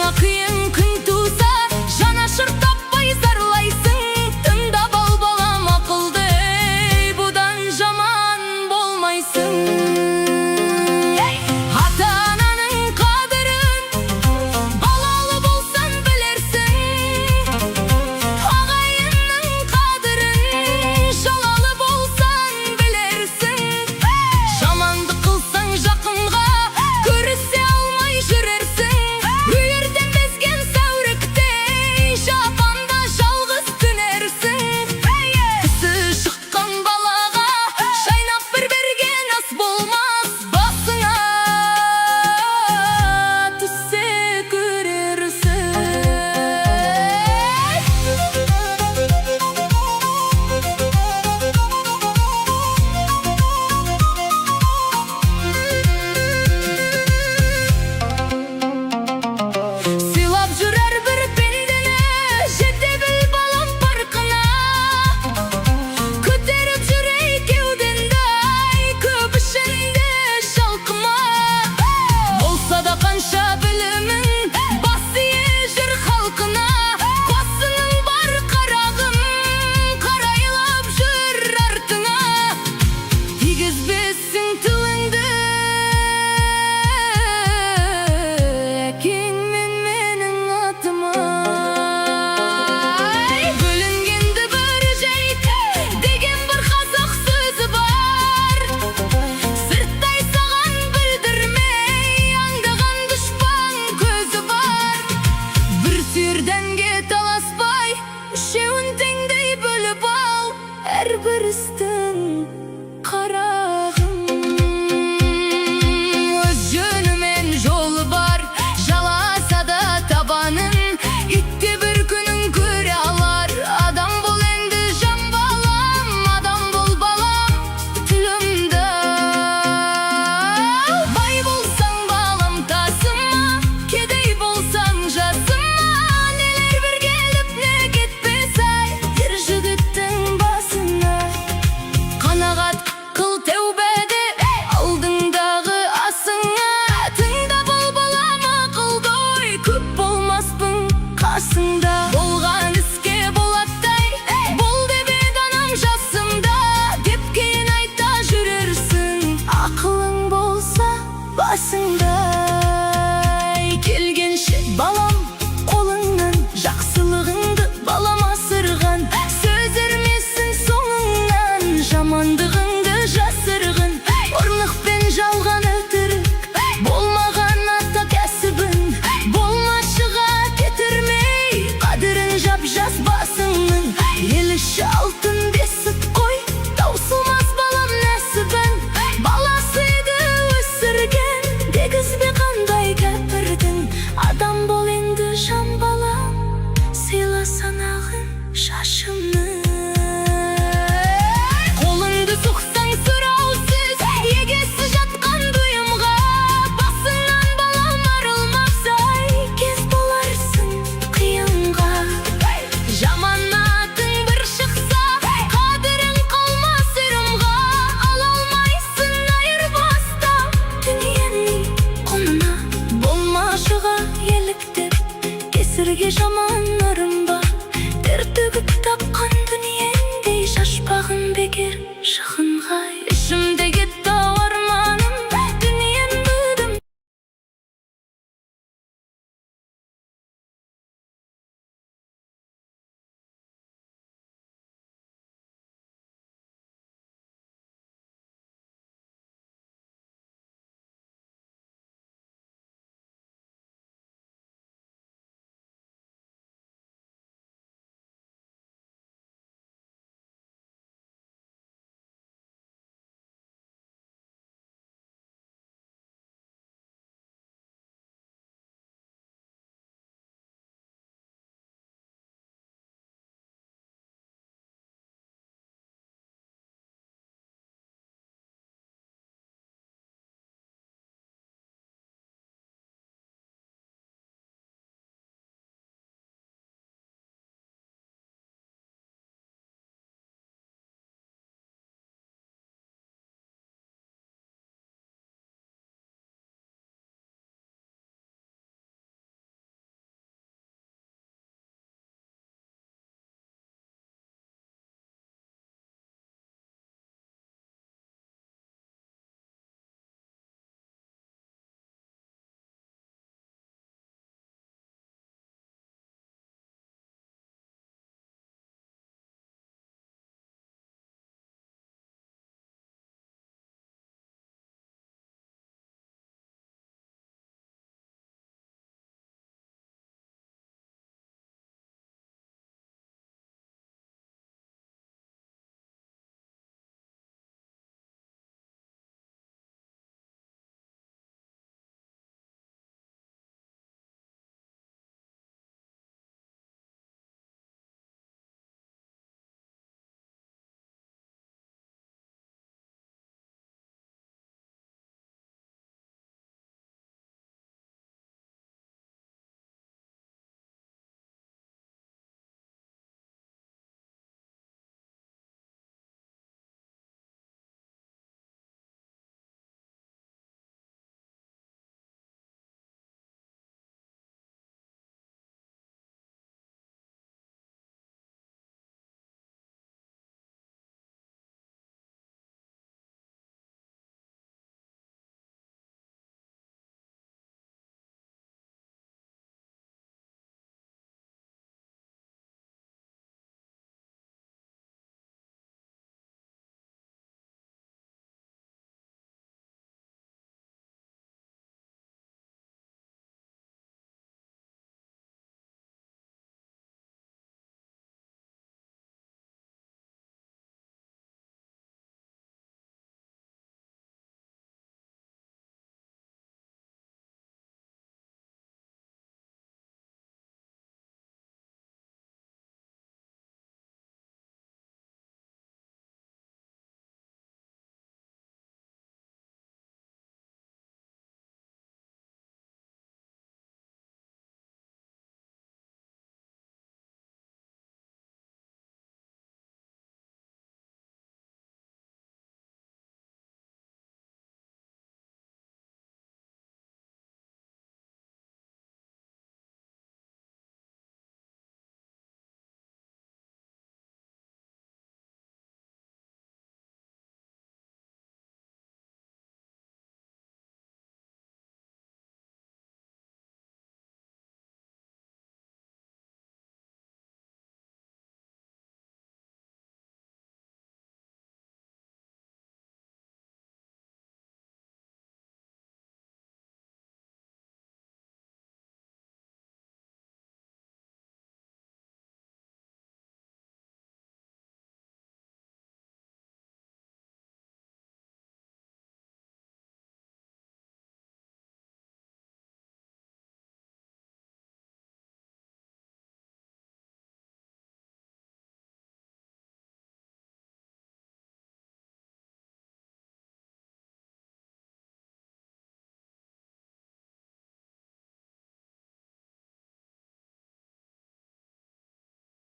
Саңа қиын күн туса, жанашыр таппай зарлайсың. Тыңдап ал балам ақылды, бұдан жаман болмайсың. Ата-ананың қадірін балалы болсан білерсің. Ағайынның қадірін жалалы болсан білерсің. Жамандық қылсаң жақынға көрісе алмай жүрерсің. Үйірден безген сәуріктей жапанда жалғыз түнерсің. Тісі шыққан балаға шайнап бір берген ас болмас. Басыңа түссе көрерсің. Сыйлап жүрер бір пендені, жете біл балам парқына. Көтеріп жүрей кеудеңді, ай көп ішінде шалқыма. Болса да қанша білімің, бас ие жүр халқына. Басының бар қарағым, қарайлап жүр артыңа. Тигізбесің тіліңді әкең мен менің атыма. Бөлінгенді бір жайт деген бір қазақ сөзі бар. Сырттай саған білдірмей аңдаған дұшпан көзі бар. Бір сүйір дәнге таласпай, үшеуін теңдей бөліп ал. Әрбір істің қарағым. Өз жөні мен жолы бар, жаласа да табанын. Итте бір күнін көре алар. Адам бол енді жан балам, адам бол балам тілімді. Бай болсаң балам тасыма, кедей болсаң жасыма. Нелер бір келіп не кетпес, ай ер жігіттің басына. Қанағат қыл тәубәде алдыңдағы асыңа. Тыңдап ал балам ақылды, ой көп болмаспын қасыңда. Болған іске болаттай бол деп еді анам жасымда. Деп кейін айта жүрерсің, ақылың болса басыңда. Келгенше балам қолыңнан жақсылығыңды балам асырған. Сөз ермесін соңыңнан, жамандығыңды жасырғын. Ұрлық пен жалған өтірік болмаған ата кәсібін. Болмашыға кетірмей қадірін жап жас басыңның. Ел іші алтын бесік қой, таусылмас балам нәсібін. Баласы еді өсірген, дегізбе қандай кәпірдің. Адам бол енді жан балам, сыйла санағын шашымның. Қолыңды сұқсаң сұраусыз, егесі жатқан бұйымға. Басыңнан балам арылмақсай, кез боларсың қиынға. Жаманатың бір шықса, қадірің қалмас ырымға. Ала алмайсың айырбастап дүниенің құнына. Болмашыға еліктеп, кесірге жаман